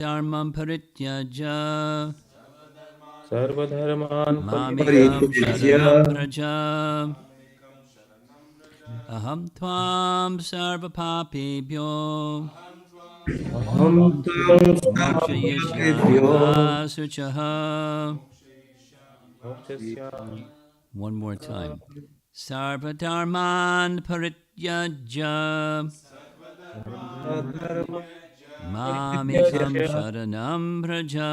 dharmam parityaja Sarvadharman mamekam Parityaja sharanam vraja aham tvam sarva papebhyo Aham Tvam mokshayishyami Sarvapapebhyo ma suchaha. Mokshasya One more time. Sarva dharman parityaja Sarvadharman mamekam Parityaja sharanam vraja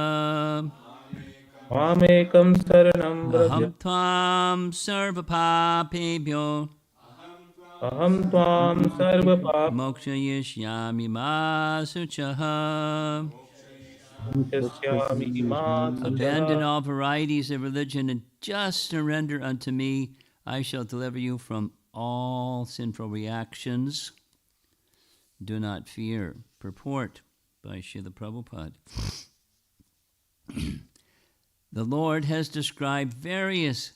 Mamekam Saranam Vraja aham tvam sarva papebhyo Aham Tvam mokshayishyami ma suchaha. Sarvapapebhyo Ma Abandon Suchaha. all varieties of religion and just surrender unto me. I shall deliver you from all sinful reactions. Do not fear. Purport by Srila Prabhupada. The Lord has described various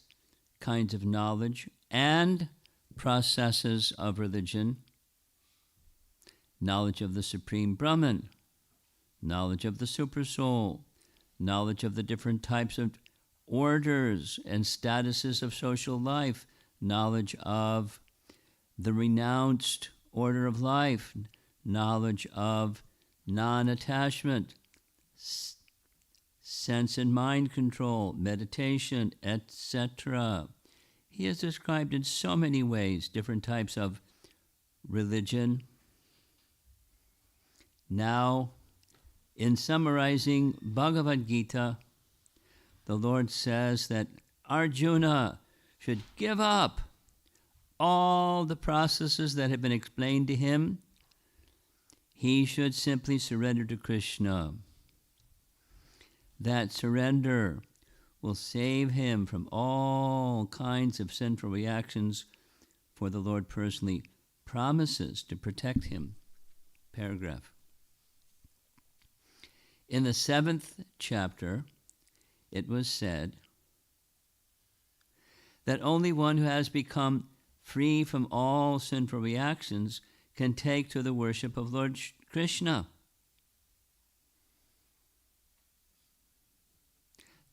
kinds of knowledge and processes of religion. Knowledge of the Supreme Brahman, knowledge of the Supersoul, knowledge of the different types of orders and statuses of social life, knowledge of the renounced order of life, knowledge of non-attachment, sense and mind control, meditation, etc. He has described in so many ways different types of religion. Now, in summarizing Bhagavad Gita, the Lord says that Arjuna should give up all the processes that have been explained to him. He should simply surrender to Krishna. That surrender will save him from all kinds of sinful reactions, for the Lord personally promises to protect him. Paragraph. In the 7th chapter, it was said that only one who has become free from all sinful reactions can take to the worship of Lord Krishna.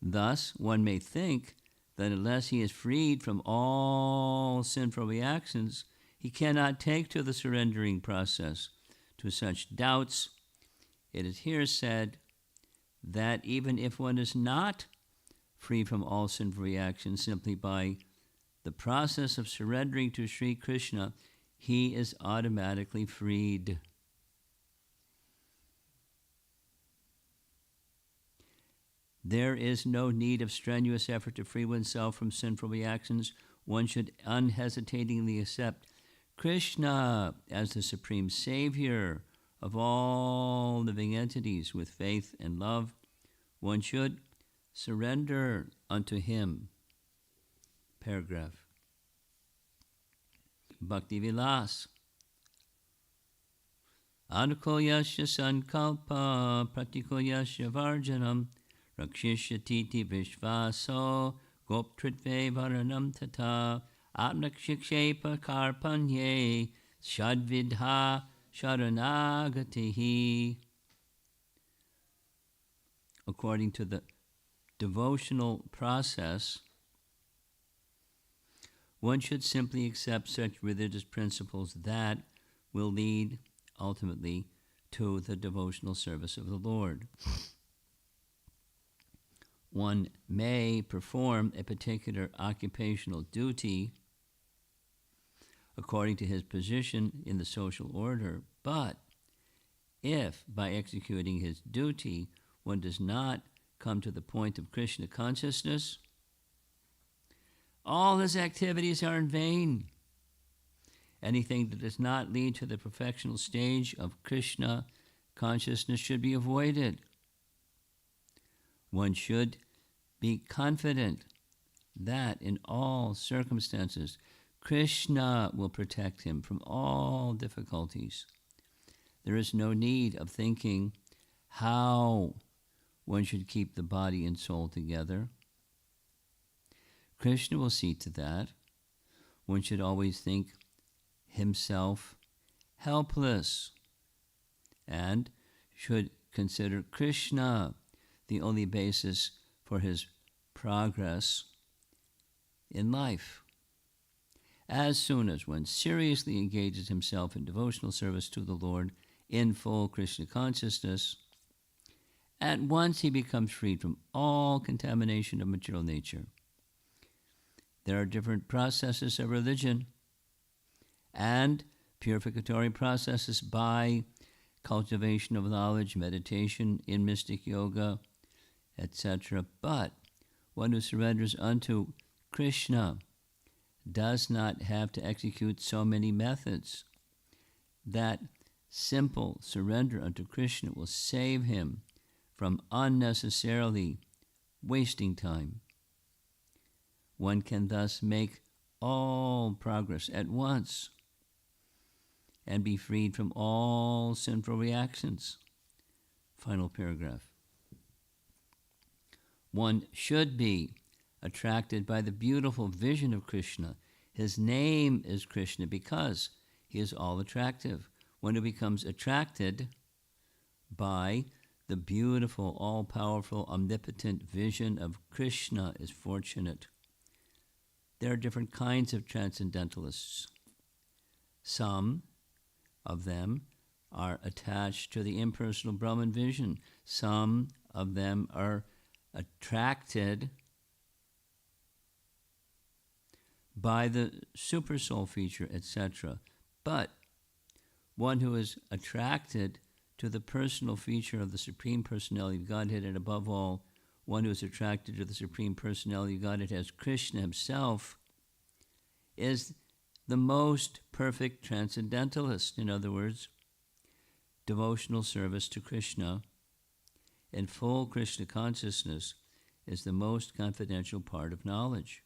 Thus, one may think that unless he is freed from all sinful reactions, he cannot take to the surrendering process. To such doubts, it is here said that even if one is not free from all sinful reactions simply by the process of surrendering to Sri Krishna, he is automatically freed. There is no need of strenuous effort to free oneself from sinful reactions. One should unhesitatingly accept Krishna as the supreme savior of all living entities with faith and love. One should surrender unto him. Paragraph. Bhakti Vilas. Anukulyasya sankalpa pratikulyasya varjanam rakshishyatiti vishvaso goptritve varanam tata atmakshikshepa karpanye shadvidha sharanagatihi. According to the devotional process, one should simply accept such religious principles that will lead ultimately to the devotional service of the Lord. One may perform a particular occupational duty according to his position in the social order, but if by executing his duty one does not come to the point of Krishna consciousness, all his activities are in vain. Anything that does not lead to the perfectional stage of Krishna consciousness should be avoided. One should be confident that in all circumstances, Krishna will protect him from all difficulties. There is no need of thinking how one should keep the body and soul together. Krishna will see to that. One should always think himself helpless and should consider Krishna the only basis for his progress in life. As soon as one seriously engages himself in devotional service to the Lord in full Krishna consciousness, at once he becomes freed from all contamination of material nature. There are different processes of religion and purificatory processes by cultivation of knowledge, meditation, in mystic yoga, etc. But one who surrenders unto Krishna does not have to execute so many methods. That simple surrender unto Krishna will save him from unnecessarily wasting time. One can thus make all progress at once and be freed from all sinful reactions. Final paragraph. One should be attracted by the beautiful vision of Krishna. His name is Krishna because he is all attractive. One who becomes attracted by the beautiful, all-powerful, omnipotent vision of Krishna is fortunate. There are different kinds of transcendentalists. Some of them are attached to the impersonal Brahman vision. Some of them are attracted by the supersoul feature, etc. But one who is attracted to the personal feature of the Supreme Personality of Godhead, and above all, one who is attracted to the Supreme Personality of Godhead as Krishna himself, is the most perfect transcendentalist. In other words, devotional service to Krishna in full Krishna consciousness is the most confidential part of knowledge.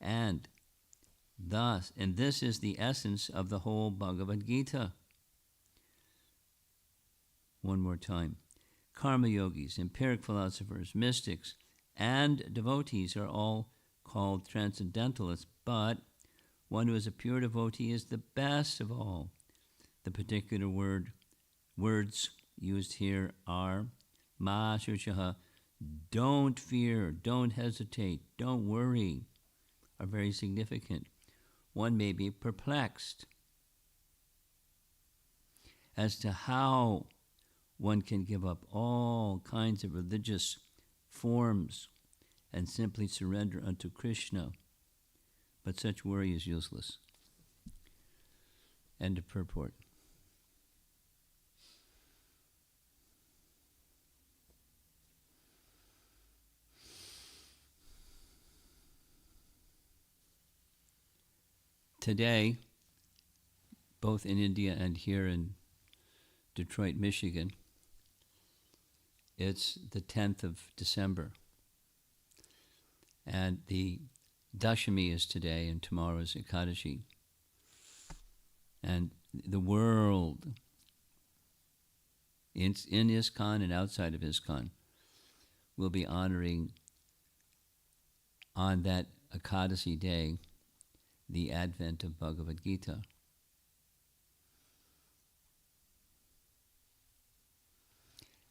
And this is the essence of the whole Bhagavad Gita. One more time. Karma yogis, empiric philosophers, mystics, and devotees are all called transcendentalists, but one who is a pure devotee is the best of all. The particular words used here are ma shuchaha, don't fear, don't hesitate, don't worry, are very significant. One may be perplexed as to how one can give up all kinds of religious forms and simply surrender unto Krishna. But such worry is useless. End of purport. Today, both in India and here in Detroit, Michigan, it's the 10th of December. And the Dashami is today, and tomorrow is Ekadashi. And the world, in ISKCON and outside of ISKCON, will be honoring on that Ekadashi day the advent of Bhagavad Gita.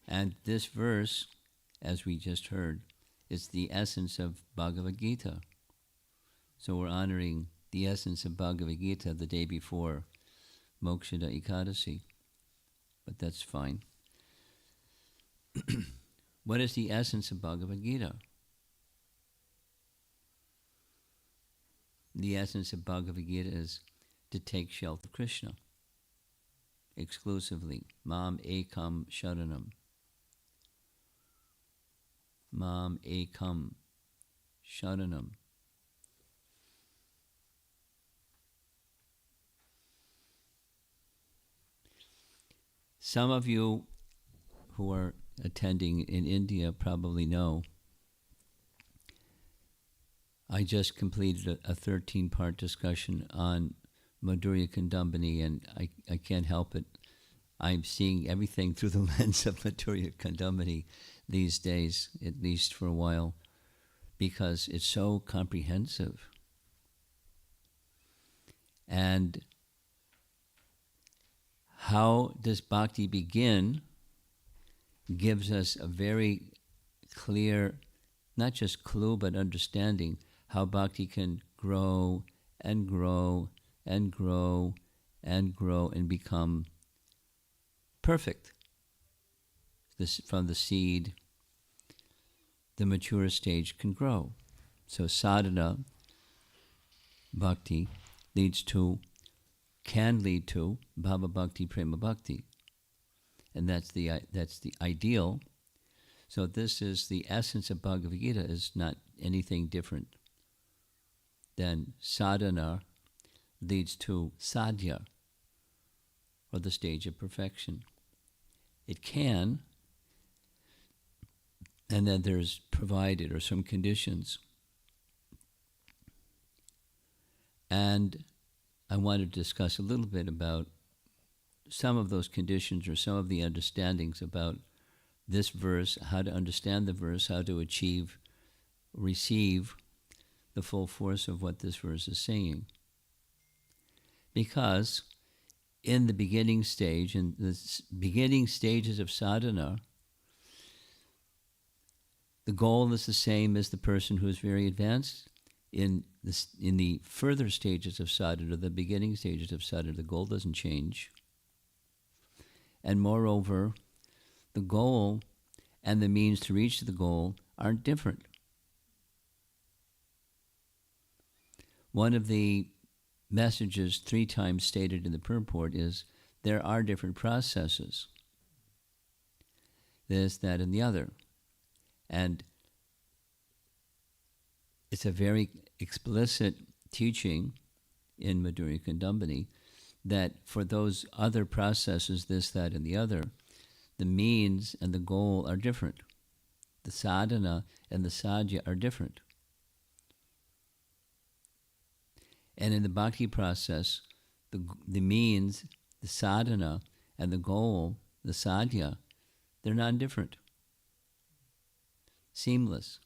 And this verse, as we just heard, is the essence of Bhagavad Gita. So we're honoring the essence of Bhagavad Gita the day before Mokshada Ekadasi. But that's fine. What is the essence of Bhagavad Gita? The essence of Bhagavad Gita is to take shelter of Krishna exclusively. Mam ekam sharanam. Mam ekam sharanam. Some of you who are attending in India probably know I just completed a 13-part discussion on Madhurya Kandambini, and I can't help it. I'm seeing everything through the lens of Madhurya Kandambini these days, at least for a while, because it's so comprehensive. And how does bhakti begin gives us a very clear, not just clue, but understanding how bhakti can grow and grow and grow and grow and become perfect. This, from the seed, the mature stage can grow. So sadhana, bhakti, can lead to bhava bhakti, prema bhakti. And that's the ideal. So this is the essence of Bhagavad Gita, is not anything different than sadhana leads to sadhya, or the stage of perfection. It can, and then there's provided, or some conditions. And I want to discuss a little bit about some of those conditions, or some of the understandings about this verse, how to understand the verse, how to receive the full force of what this verse is saying. Because in the beginning stage, in the beginning stages of sadhana, the goal is the same as the person who is very advanced. In the further stages of sadhana, the beginning stages of sadhana, the goal doesn't change. And moreover, the goal and the means to reach the goal aren't different. One of the messages 3 times stated in the purport is there are different processes. This, that, and the other. And it's a very explicit teaching in Madhurya Kandambini that for those other processes, this, that, and the other, the means and the goal are different. The sadhana and the sadhya are different. And in the bhakti process, the means, the sadhana, and the goal, the sadhya, they're non-different. Seamless.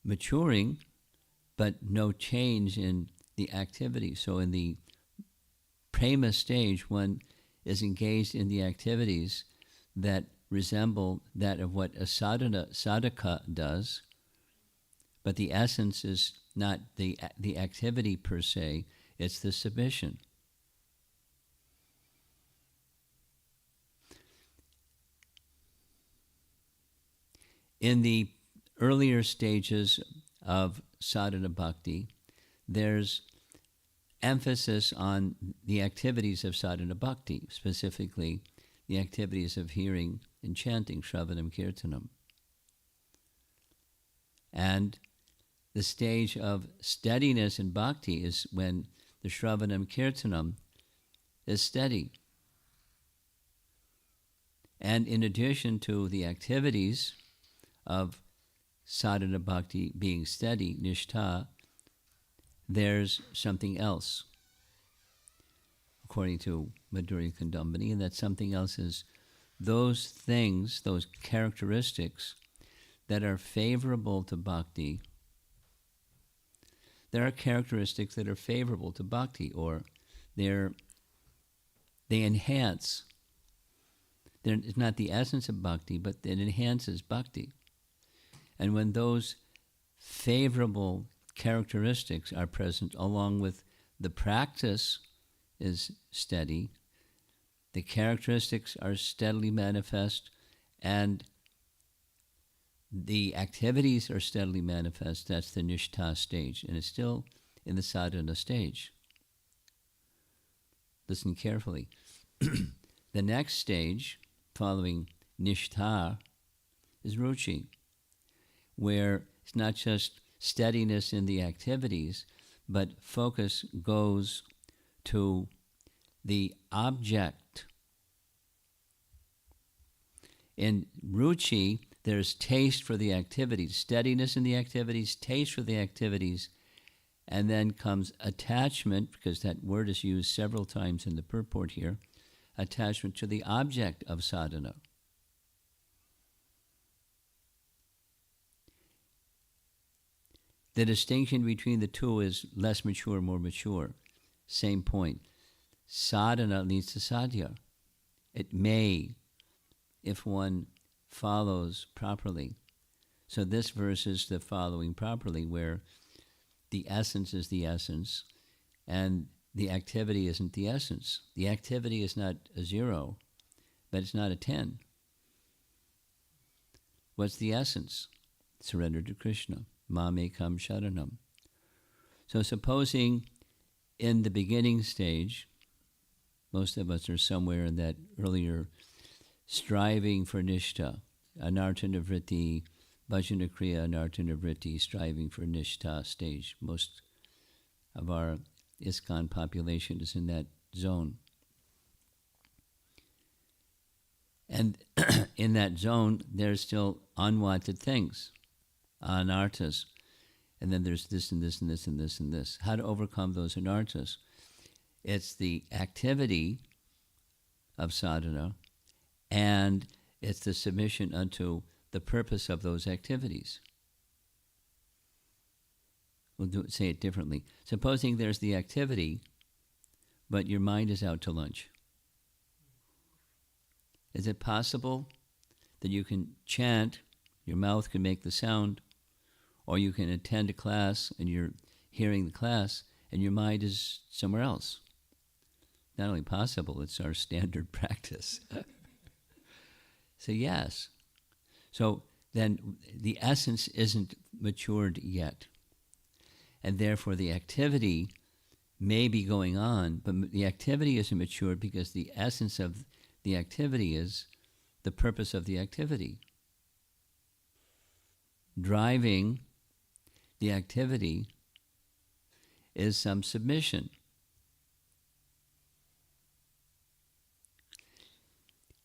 Maturing, but no change in the activity. So in the prema stage, one is engaged in the activities that resemble that of what a sadhaka does, but the essence is not the activity per se, it's the submission. In the earlier stages of sadhana bhakti, there's emphasis on the activities of sadhana bhakti, specifically the activities of hearing and chanting, shravanam kirtanam. And the stage of steadiness in bhakti is when the shravanam kirtanam is steady. And in addition to the activities of sadhana bhakti being steady, nishtha, there's something else, according to Madhurya Kandambini, and that something else is those things, those characteristics that are favorable to bhakti. There are characteristics that are favorable to bhakti, or they enhance. It's not the essence of bhakti, but it enhances bhakti. And when those favorable characteristics are present, along with the practice is steady, the characteristics are steadily manifest, and the activities are steadily manifest, that's the nishtha stage, and it's still in the sadhana stage. Listen carefully. The next stage, following nishtha, is ruchi, where it's not just steadiness in the activities, but focus goes to the object. In ruchi, there's taste for the activities, steadiness in the activities, taste for the activities, and then comes attachment, because that word is used several times in the purport here, attachment to the object of sadhana. The distinction between the two is less mature, more mature. Same point. sadhana leads to sadhya. It may, if one follows properly. So this verse is the following properly, where the essence is the essence, and the activity isn't the essence. The activity is not a 0, but it's not a 10. What's the essence? Surrender to Krishna. Mamekam sharanam. So supposing in the beginning stage, most of us are somewhere in that earlier striving for nishtha, anartana vritti, bhajana kriya, anartana vritti, striving for nishtha stage. Most of our ISKCON population is in that zone. And in that zone, there's still unwanted things, anarthas. And then there's this and this and this and this and this. How to overcome those anarthas? It's the activity of sadhana, and it's the submission unto the purpose of those activities. Say it differently. Supposing there's the activity, but your mind is out to lunch. Is it possible that you can chant, your mouth can make the sound, or you can attend a class and you're hearing the class and your mind is somewhere else? Not only possible, it's our standard practice. So yes. So then the essence isn't matured yet. And therefore the activity may be going on, but the activity isn't matured because the essence of the activity is the purpose of the activity. Driving the activity is some submission.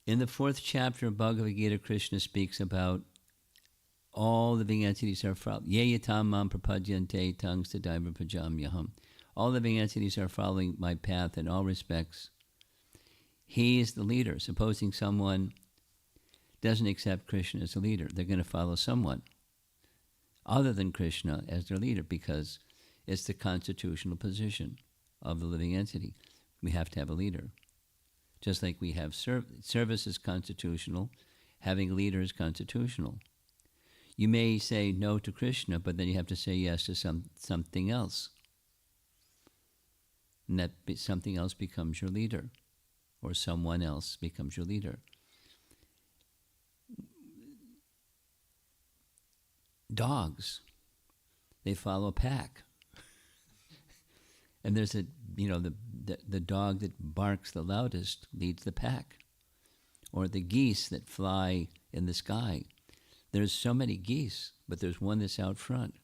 In the 4th chapter of Bhagavad Gita, Krishna speaks about all living entities are following. Ye yatam mam prapadyante tang sadaiva prajamyaham. All living entities are following my path in all respects. He is the leader. Supposing someone doesn't accept Krishna as a leader, they're going to follow someone other than Krishna as their leader, because it's the constitutional position of the living entity. We have to have a leader. Just like we have service is constitutional, having a leader is constitutional. You may say no to Krishna, but then you have to say yes to something else. And that something else becomes your leader, or someone else becomes your leader. Dogs, they follow a pack. And there's the dog that barks the loudest leads the pack. Or the geese that fly in the sky. There's so many geese, but there's one that's out front.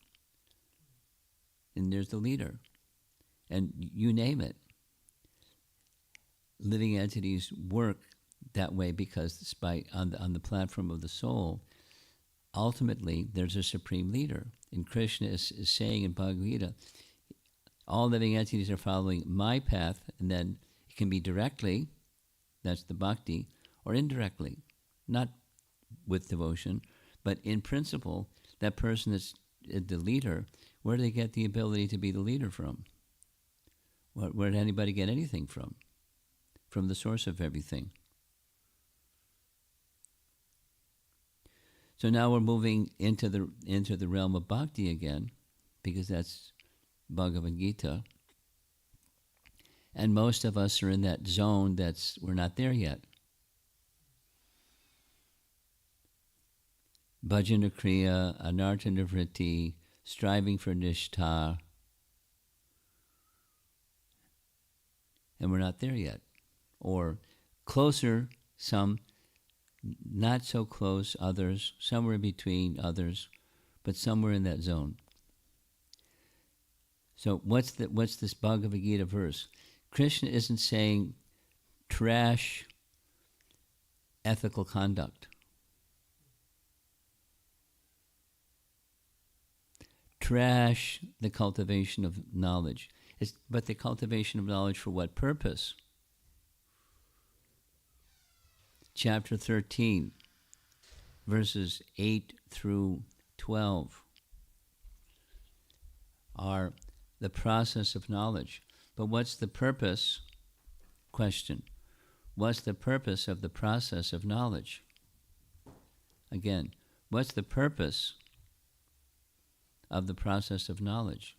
And there's the leader. And you name it. Living entities work that way because it's on the platform of the soul, ultimately there's a supreme leader. And Krishna is saying in Bhagavad Gita, all living entities are following my path, and then it can be directly, that's the bhakti, or indirectly, not with devotion, but in principle, that person that's the leader, where do they get the ability to be the leader from? Where did anybody get anything from? From the source of everything. So now we're moving into the realm of bhakti again, because that's Bhagavad Gita. And most of us are in that zone we're not there yet. Bhajana kriya, anartana vritti, striving for nishtha. And we're not there yet. Or closer, some, not so close, others, somewhere between others, but somewhere in that zone. So what's this Bhagavad Gita verse? Krishna isn't saying trash ethical conduct. Trash the cultivation of knowledge. But the cultivation of knowledge for what purpose? Chapter 13, verses 8 through 12 are the process of knowledge. But what's the purpose question. What's the purpose of the process of knowledge? Again, what's the purpose of the process of knowledge?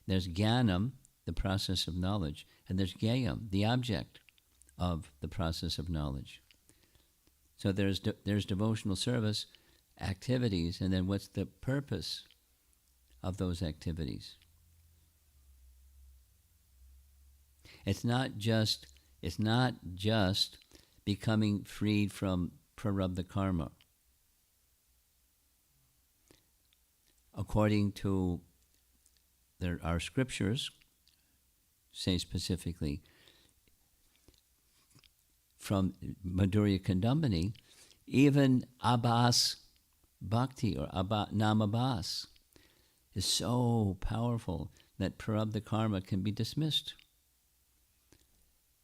There's jnanam, the process of knowledge, and there's gyayam, the object of the process of knowledge. So there's devotional service activities, and then what's the purpose of those activities? It's not just becoming freed from prarabdha karma. According to our scriptures, say specifically from Madhurya Kandambini, even abhas bhakti or namabhas is so powerful that prarabdha karma can be dismissed.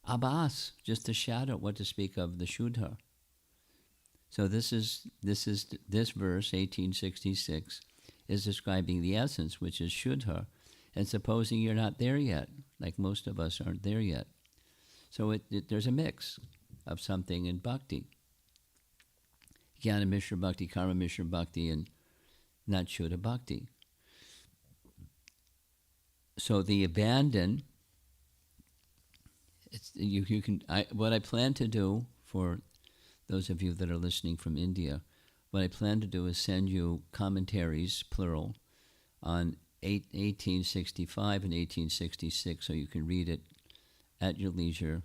Abhas, just a shadow, what to speak of the Shuddha. So this verse, 1866, is describing the essence, which is Shuddha, and supposing you're not there yet, like most of us aren't there yet. So there's a mix of something in bhakti. Jnana Mishra Bhakti, Karma Mishra Bhakti, and not Shuddha Bhakti. So the abandon, what I plan to do for those of you that are listening from India, what I plan to do is send you commentaries, plural, on 1865 and 1866, so you can read it at your leisure.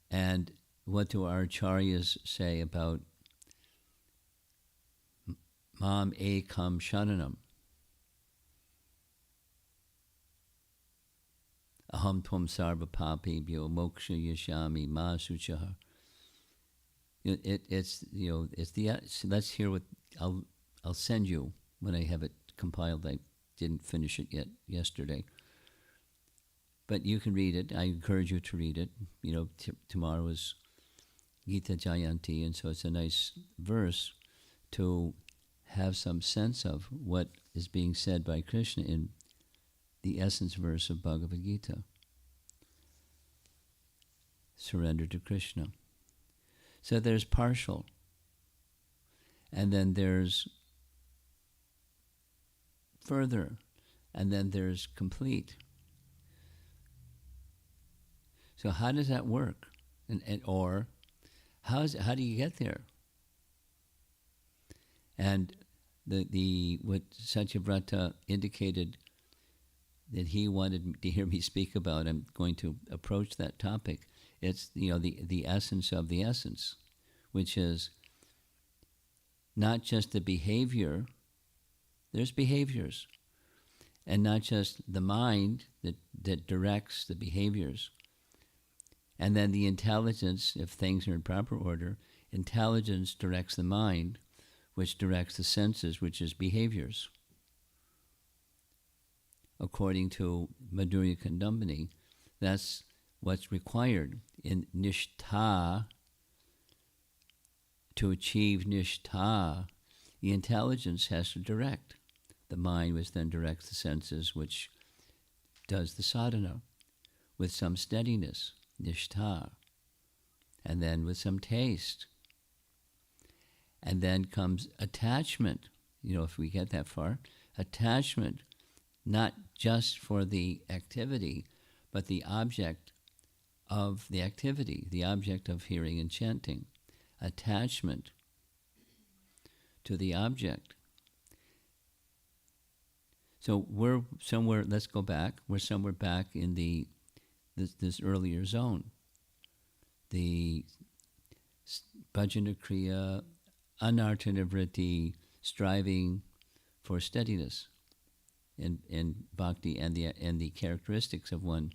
And what do our acharyas say about Mam Ekam Sharanam? Aham Tvam Sarva Papebhyo Moksha Yashami Ma Suchaha. It's let's hear what I'll send you when I have it compiled. I didn't finish it yet yesterday, but you can read it. I encourage you to read it. Tomorrow is Gita Jayanti, and so it's a nice verse to have some sense of what is being said by Krishna in the essence verse of Bhagavad Gita. Surrender to Krishna. So there's partial, and then there's further, and then there's complete. So how does that work? Or how do you get there? And what Satyavrata indicated that he wanted to hear me speak about, I'm going to approach that topic. It's the essence of the essence, which is not just the behavior. There's behaviors, and not just the mind that directs the behaviors. And then the intelligence, if things are in proper order, intelligence directs the mind, which directs the senses, which is behaviors. According to Madhurya Kandambini, that's what's required in nishtha. To achieve nishtha, the intelligence has to direct the mind, which then directs the senses, which does the sadhana with some steadiness, nishtha, and then with some taste. And then comes attachment, if we get that far, attachment, not just for the activity, but the object of the activity, the object of hearing and chanting. Attachment to the object. So we're somewhere, let's go back, we're somewhere back in this earlier zone. The bhajana kriya, anartana vritti, striving for steadiness in bhakti, and the characteristics of one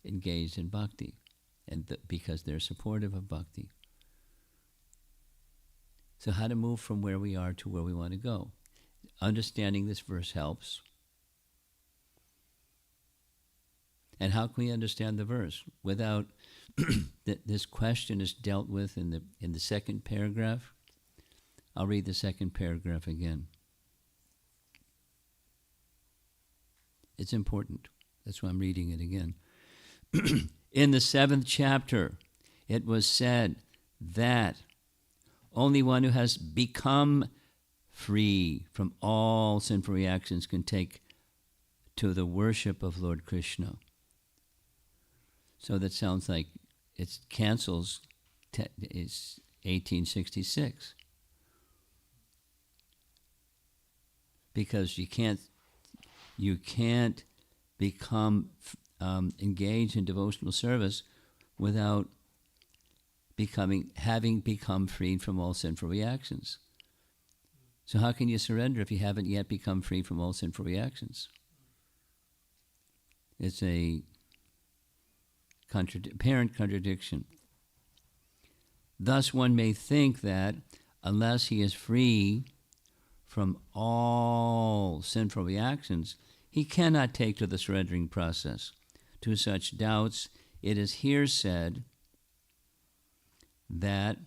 engaged in bhakti, and because they're supportive of bhakti. So how to move from where we are to where we want to go. Understanding this verse helps. And how can we understand the verse without this question is dealt with in the second paragraph? I'll read the second paragraph again. It's important. That's why I'm reading it again. In the 7th chapter, it was said that only one who has become free from all sinful reactions can take to the worship of Lord Krishna. So that sounds like it cancels it's 1866. Because you can't become engaged in devotional service without having become freed from all sinful reactions. So how can you surrender if you haven't yet become free from all sinful reactions? It's a apparent contradiction. Thus one may think that unless he is free from all sinful reactions, he cannot take to the surrendering process. To such doubts, it is here said that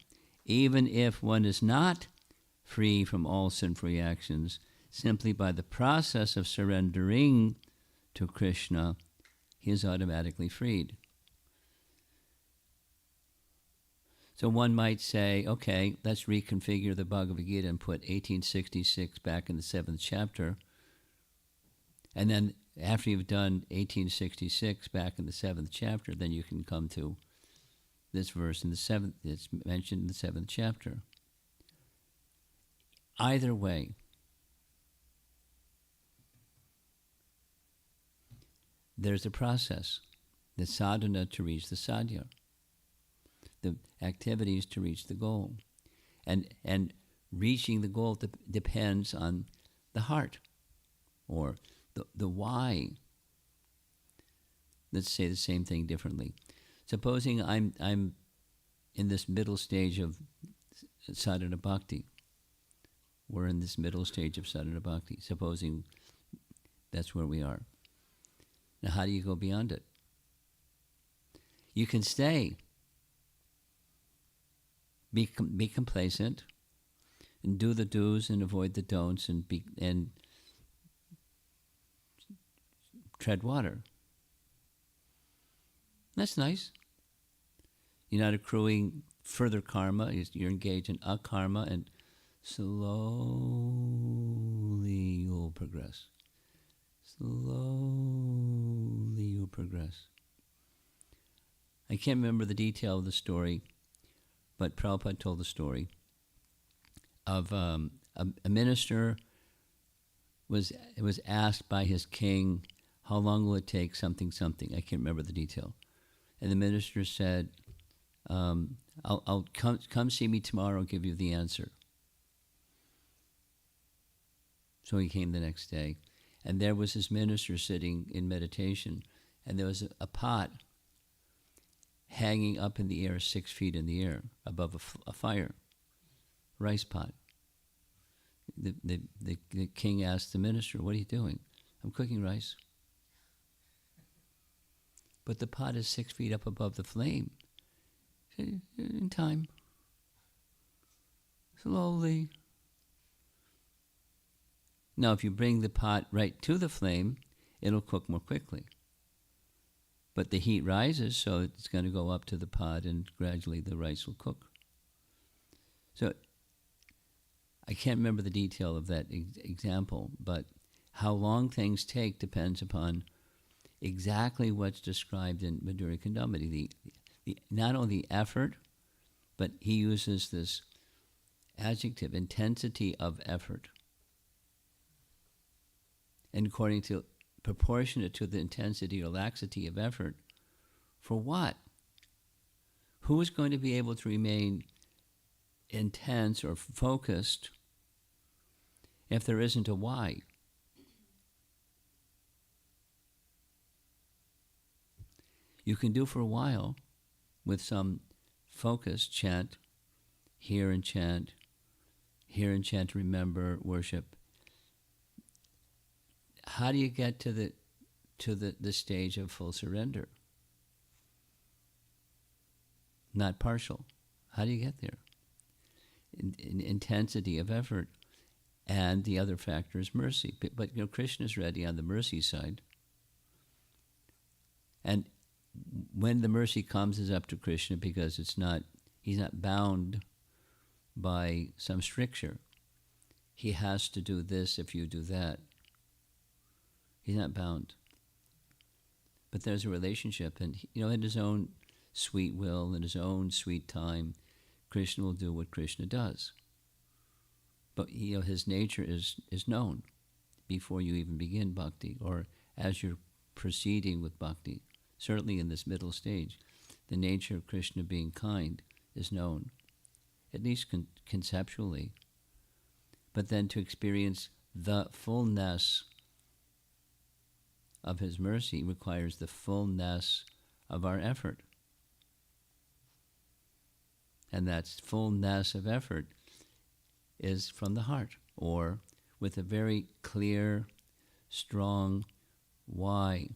even if one is not free from all sinful reactions, simply by the process of surrendering to Krishna, he is automatically freed. So one might say, okay, let's reconfigure the Bhagavad Gita and put 1866 back in the 7th chapter. And then after you've done 1866 back in the 7th chapter, then you can come to this verse in the 7th, it's mentioned in the 7th chapter. Either way, there's a process, the sadhana to reach the sadhya, the activities to reach the goal. And reaching the goal depends on the heart, or the why. Let's say the same thing differently. Supposing I'm in this middle stage of sadhana bhakti. We're in this middle stage of sadhana bhakti. Supposing that's where we are. Now, how do you go beyond it? You can stay. Be complacent, and do the do's and avoid the don'ts, and tread water. That's nice. You're not accruing further karma. You're engaged in akarma, and slowly you'll progress. Slowly you'll progress. I can't remember the detail of the story, but Prabhupada told the story of a minister was asked by his king, how long will it take something. I can't remember the detail. And the minister said, I'll come see me tomorrow, I'll give you the answer. So he came the next day, and there was his minister sitting in meditation, and there was a pot hanging up in the air, 6 feet in the air, above a fire, rice pot. The king asked the minister, what are you doing? I'm cooking rice. But the pot is 6 feet up above the flame. In time. Slowly. Now, if you bring the pot right to the flame, it'll cook more quickly. But the heat rises, so it's going to go up to the pot, and gradually the rice will cook. So I can't remember the detail of that example, but how long things take depends upon exactly what's described in Madhurya Kandamati. Not only the effort, but he uses this adjective, intensity of effort. And according to proportionate to the intensity or laxity of effort, for what? Who is going to be able to remain intense or focused if there isn't a why? You can do for a while with some focus, chant, hear and chant, remember, worship. How do you get to the stage of full surrender? Not partial. How do you get there? In intensity of effort, and the other factor is mercy. But Krishna is ready on the mercy side, and when the mercy comes is up to Krishna, because he's not bound by some stricture. He has to do this if you do that. He's not bound. But there's a relationship, and in his own sweet will, in his own sweet time, Krishna will do what Krishna does. But his nature is known before you even begin bhakti, or as you're proceeding with bhakti. Certainly in this middle stage, the nature of Krishna being kind is known, at least conceptually. But then to experience the fullness of his mercy requires the fullness of our effort. And that fullness of effort is from the heart, or with a very clear, strong why.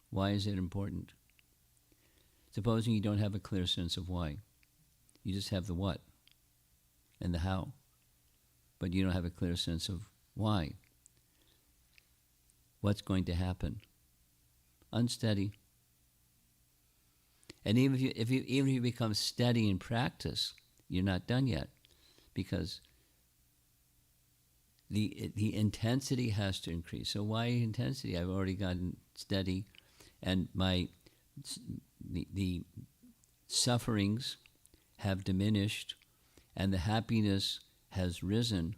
Why is it important? Supposing you don't have a clear sense of why. You just have the what and the how, but you don't have a clear sense of why. What's going to happen? Unsteady. And even if you become steady in practice, you're not done yet, because the intensity has to increase. So why intensity? I've already gotten steady, and the sufferings have diminished, and the happiness has risen.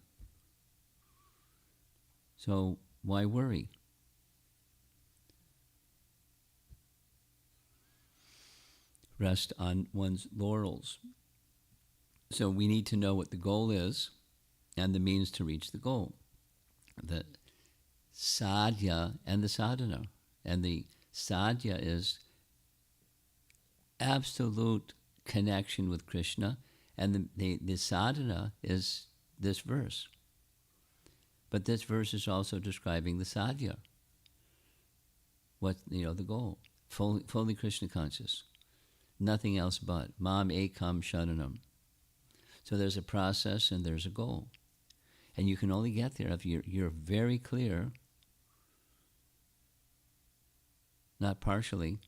So why worry? Rest on one's laurels. So we need to know what the goal is and the means to reach the goal. The sadhya and the sadhana. And the sadhya is absolute connection with Krishna, and the sadhana is this verse. But this verse is also describing the sadhya. What, the goal. Fully Krishna conscious. Nothing else but. Mam ekam sharanam. So there's a process and there's a goal. And you can only get there if you're very clear, not partially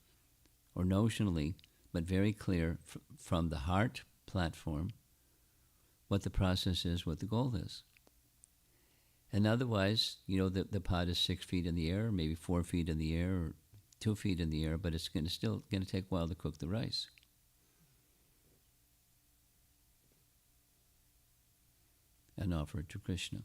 or notionally, but very clear from the heart platform what the process is, what the goal is. And otherwise, the pot is 6 feet in the air, maybe 4 feet in the air, or 2 feet in the air, but it's still going to take a while to cook the rice. And offer it to Krishna.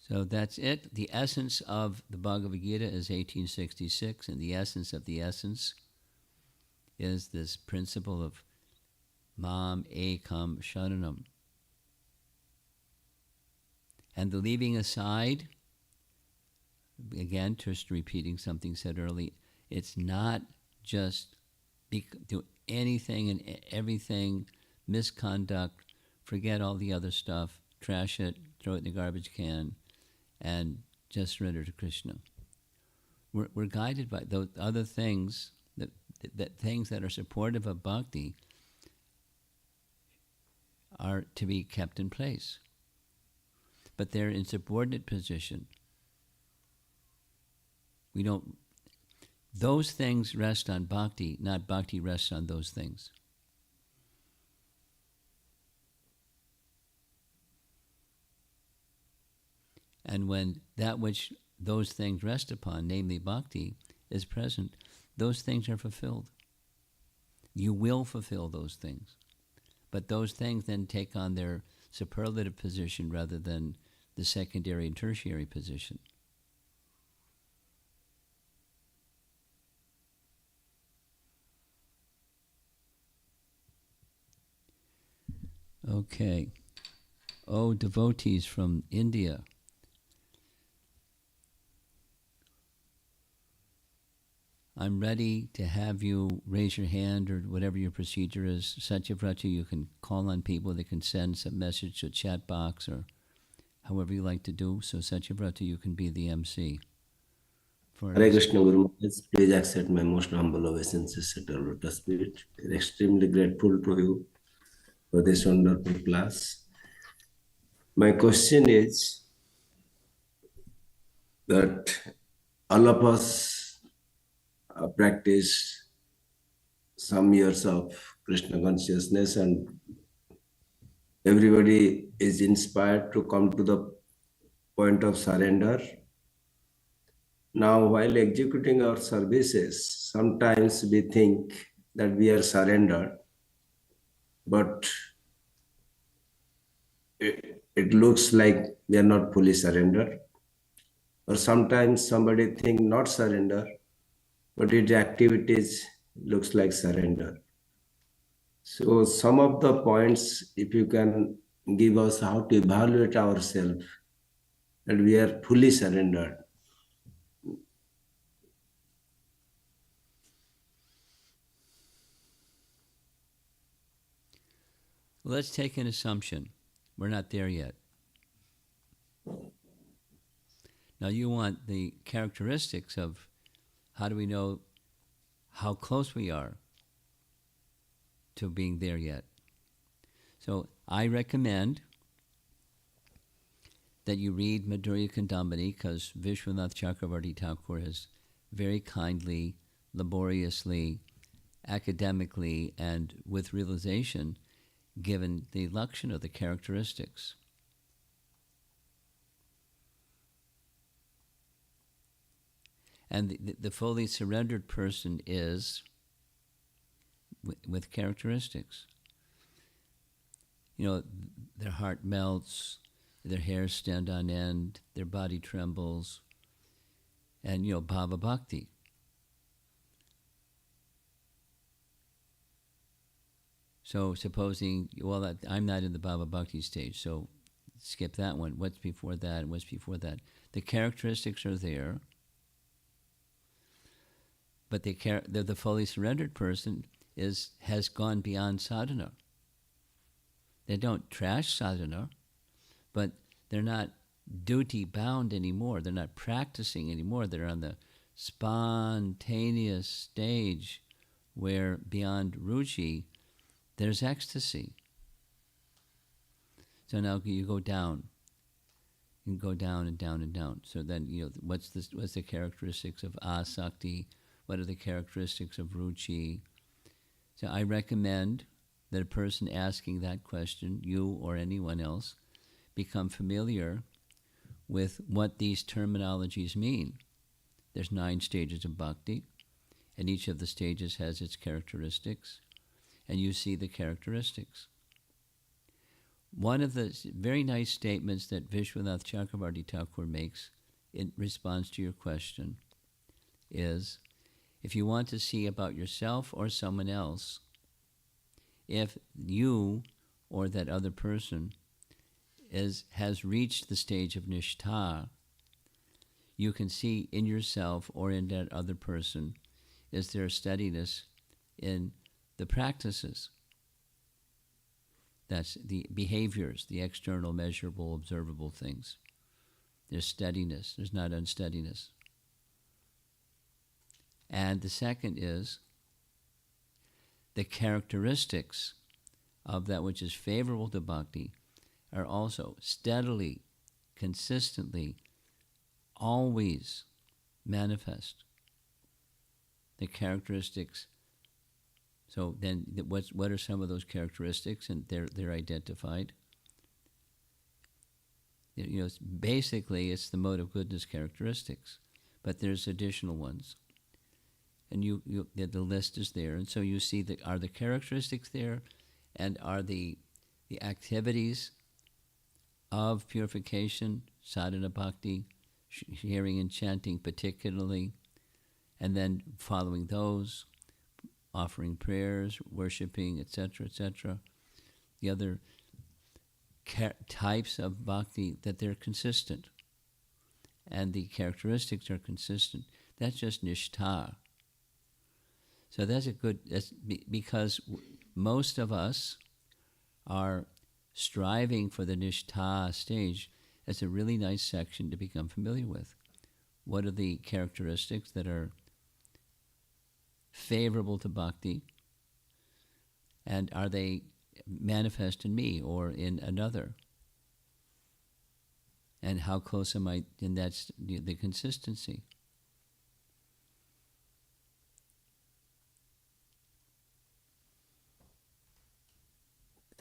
So that's it. The essence of the Bhagavad Gita is 1866, and the essence of the essence is this principle of Mam Ekam Sharanam. And the leaving aside, again, just repeating something said earlier, it's not just do anything and everything, misconduct, forget all the other stuff, trash it, throw it in the garbage can, and just surrender to Krishna. We're guided by those other things, that things that are supportive of bhakti are to be kept in place. But they're in subordinate position. Those things rest on bhakti, not bhakti rests on those things. And when that which those things rest upon, namely bhakti, is present, those things are fulfilled. You will fulfill those things. But those things then take on their superlative position rather than the secondary and tertiary position. Okay. Oh, devotees from India. I'm ready to have you raise your hand or whatever your procedure is. Satyavrata, you can call on people. They can send some message to a chat box or however you like to do. So Satyavrata, you can be the MC. Hare Krishna Guru Maharaj, please accept my most humble obeisances at your lotus feet. We're extremely grateful to you for this wonderful class. My question is, that all of us practice some years of Krishna consciousness, and everybody is inspired to come to the point of surrender. Now, while executing our services, sometimes we think that we are surrendered, but it looks like we are not fully surrendered. Or sometimes somebody think not surrender, but its activities looks like surrender. So some of the points, if you can give us how to evaluate ourselves, that we are fully surrendered. Let's take an assumption. We're not there yet. Now you want the characteristics of how do we know how close we are to being there yet. So I recommend that you read Madhurya Kandamini, because Vishwanath Chakravarti Thakur has very kindly, laboriously, academically, and with realization given the lakshana, the characteristics. And the fully surrendered person is with characteristics. You know, their heart melts, their hair stand on end, their body trembles, and, you know, bhava bhakti. So supposing, well, I'm not in the bhava bhakti stage, so skip that one. What's before that and what's before that? The characteristics are there, but the fully surrendered person has gone beyond sadhana. They don't trash sadhana, but they're not duty bound anymore. They're not practicing anymore. They're on the spontaneous stage where beyond ruchi, there's ecstasy. So now you go down. You can go down and down and down. So then, you know, what's the characteristics of asakti? What are the characteristics of ruchi? So I recommend that a person asking that question, you or anyone else, become familiar with what these terminologies mean. There's 9 stages of bhakti, and each of the stages has its characteristics, and you see the characteristics. One of the very nice statements that Vishwanath Chakravarti Thakur makes in response to your question is, if you want to see about yourself or someone else, if you or that other person has reached the stage of nishtha, you can see in yourself or in that other person, is there steadiness in the practices. That's the behaviors, the external, measurable, observable things. There's steadiness. There's not unsteadiness. And the second is the characteristics of that which is favorable to bhakti are also steadily, consistently, always manifest. The characteristics. So then, what are some of those characteristics? And they're identified. You know, basically, it's the mode of goodness characteristics, but there's additional ones. And the list is there, and so you see are the characteristics there, and are the activities of purification, sadhana bhakti, hearing and chanting particularly, and then following those, offering prayers, worshiping, etc., etc. The other types of bhakti, that they're consistent, and the characteristics are consistent. That's just nishtha. So that's because most of us are striving for the nishtha stage. It's a really nice section to become familiar with. What are the characteristics that are favorable to bhakti, and are they manifest in me or in another? And how close am I? And that's the consistency.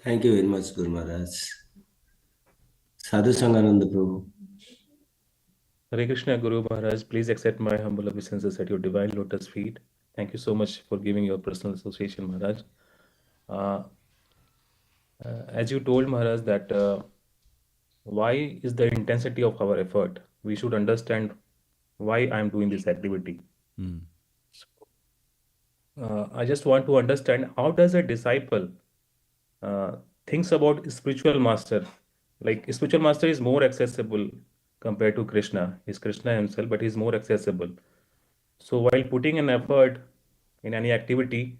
Thank you very much, Guru Maharaj. Sadhu Sangananda Prabhu. Hare Krishna, Guru Maharaj. Please accept my humble obeisances at your divine lotus feet. Thank you so much for giving your personal association, Maharaj. Uh, as you told Maharaj that why is the intensity of our effort? We should understand why I'm doing this activity. Mm. I just want to understand how does a disciple uh, thinks about spiritual master? Like spiritual master is more accessible compared to Krishna. He's Krishna himself, but he's more accessible. So while putting an effort in any activity,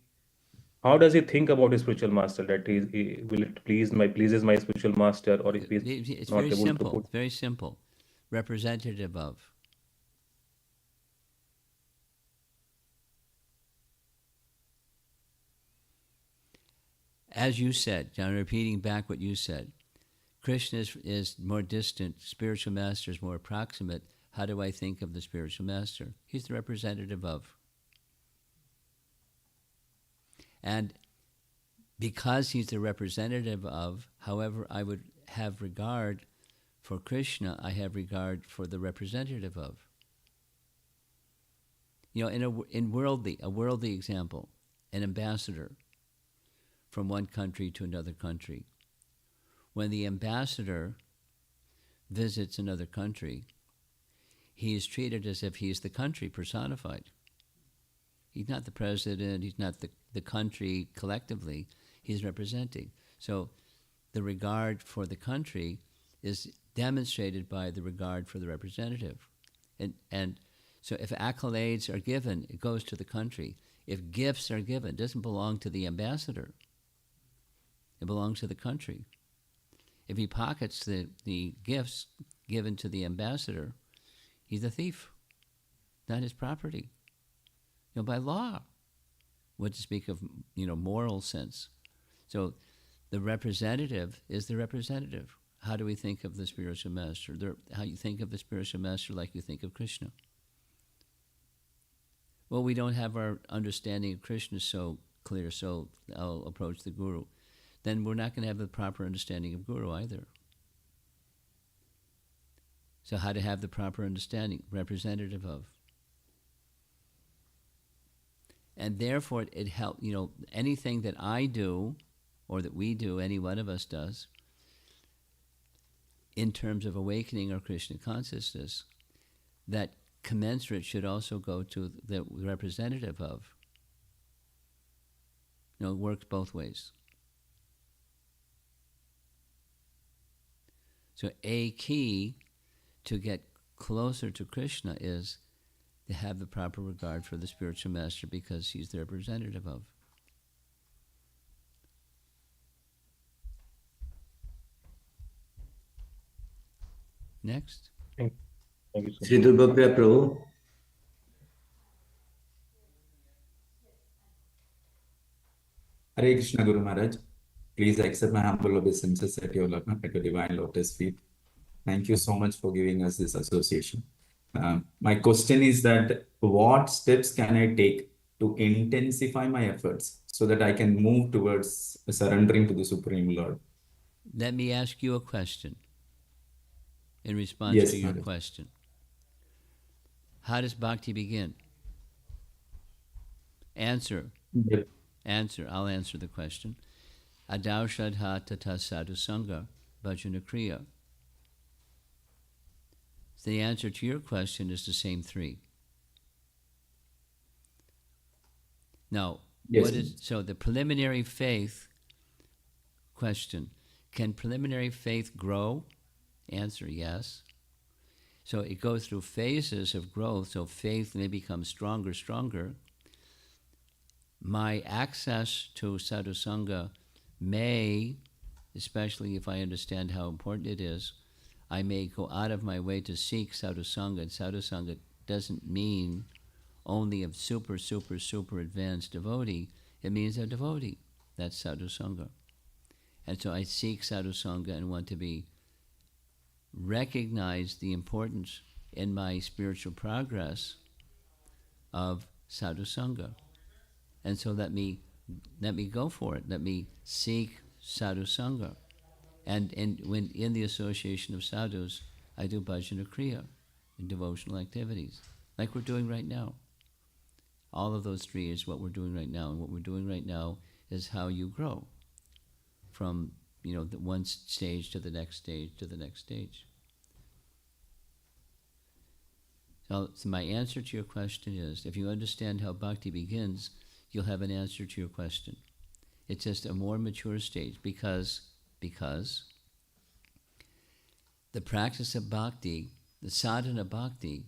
how does he think about his spiritual master? That will it pleases my spiritual master, or if he's It's not very able to simple. put. Very simple. Representative of. As you said, John, repeating back what you said, Krishna is more distant, spiritual master is more approximate. How do I think of the spiritual master? He's the representative of. And because he's the representative of, however I would have regard for Krishna, I have regard for the representative of. You know, a worldly example, an ambassador from one country to another country. When the ambassador visits another country, he is treated as if he is the country personified. He's not the president, he's not the country collectively, he's representing. So the regard for the country is demonstrated by the regard for the representative. And so if accolades are given, it goes to the country. If gifts are given, it doesn't belong to the ambassador. It belongs to the country. If he pockets the gifts given to the ambassador, he's a thief, not his property. You know, by law, what to speak of, moral sense. So the representative is the representative. How do we think of the spiritual master? How you think of the spiritual master like you think of Krishna. Well, we don't have our understanding of Krishna so clear, so I'll approach the Guru. Then we're not going to have the proper understanding of Guru either. So how to have the proper understanding, representative of. And therefore it helps, anything that I do or that we do, any one of us does, in terms of awakening our Krishna consciousness, that commensurate should also go to the representative of. It works both ways. So a key to get closer to Krishna is to have the proper regard for the spiritual master because he's the representative of. Next. Thank you so much. Sri Durbapriya Prabhu. Hare Krishna, Guru Maharaj. Please accept my humble obeisances at your divine lotus feet. Thank you so much for giving us this association. My question is that what steps can I take to intensify my efforts so that I can move towards surrendering to the Supreme Lord? Let me ask you a question in response Yes, to your Maharaj. question. How does bhakti begin? Answer. Yep. Answer. I'll answer the question. Adau shadha tata sadhu sangha bhajana kriya. So the answer to your question is the same three. Now, Yes. So the preliminary faith question, can preliminary faith grow? Answer, yes. So it goes through phases of growth, so faith may become stronger. My access to sadhu sangha may, especially if I understand how important it is, I may go out of my way to seek sadhu sangha, and sadhu sangha doesn't mean only a super advanced devotee. It means a devotee. That's sadhu sangha. And so I seek sadhu sangha and want to be recognized the importance in my spiritual progress of sadhu sangha. And so let me go for it. Let me seek sadhu sangha. And when in the association of sadhus, I do bhajana kriya and devotional activities, like we're doing right now. All of those three is what we're doing right now. And what we're doing right now is how you grow from, the one stage to the next stage to the next stage. So my answer to your question is, if you understand how bhakti begins, you'll have an answer to your question. It's just a more mature stage because the practice of bhakti, the sadhana bhakti,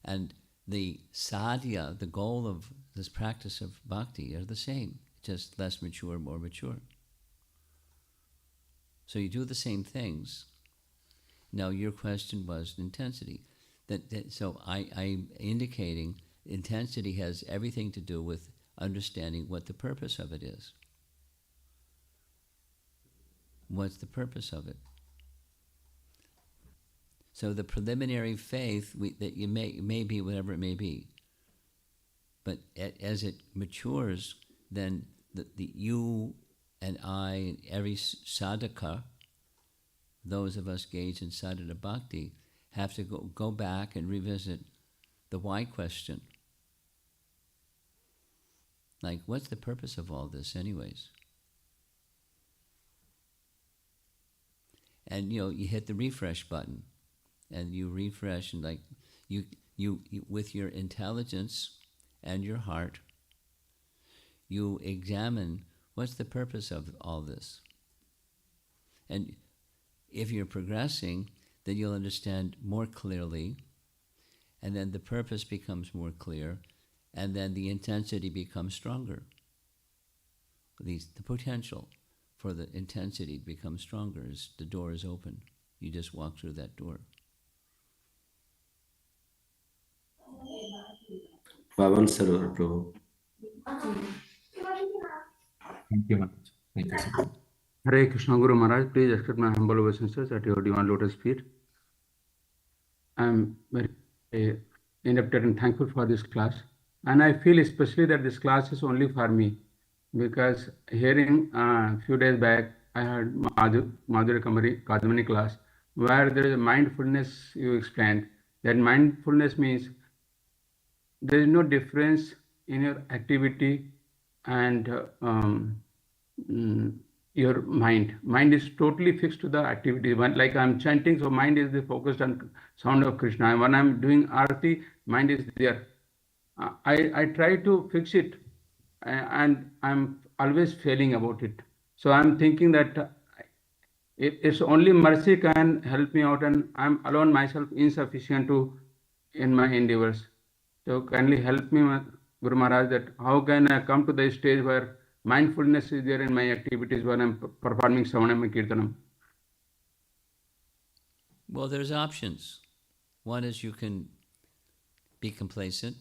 and the sadhya, the goal of this practice of bhakti are the same, just less mature, more mature. So you do the same things. Now your question was intensity. So I'm indicating intensity has everything to do with understanding what the purpose of it is. What's the purpose of it? So the preliminary faith that you may be whatever it may be, but as it matures, then the you and I and every sadhaka, those of us engaged in sadhana bhakti, have to go back and revisit the why question. Like, what's the purpose of all this anyways? And you hit the refresh button and you refresh, and like you with your intelligence and your heart, you examine what's the purpose of all this. And if you're progressing, then you'll understand more clearly, and then the purpose becomes more clear, and then the intensity becomes stronger. The potential for the intensity to become stronger is the door is open. You just walk through that door. Pavan Sarvar Prabhu. Thank you, Maharaj. Thank you so much. Hare Krishna Guru Maharaj, please accept my humble obeisances at your divine lotus feet. I am very indebted and thankful for this class. And I feel especially that this class is only for me, because hearing a few days back, I heard Madhuri Kadamani class, where there is a mindfulness you explained. That mindfulness means there is no difference in your activity and your mind. Mind is totally fixed to the activity. Like I'm chanting, so mind is focused on sound of Krishna. And when I'm doing arati, mind is there. I try to fix it, and I'm always failing about it. So I'm thinking that it's only mercy can help me out, and I'm alone myself insufficient in my endeavors. So kindly help me, Guru Maharaj, that how can I come to the stage where mindfulness is there in my activities when I'm performing Savanam and Kirtanam? Well, there's options. One is you can be complacent.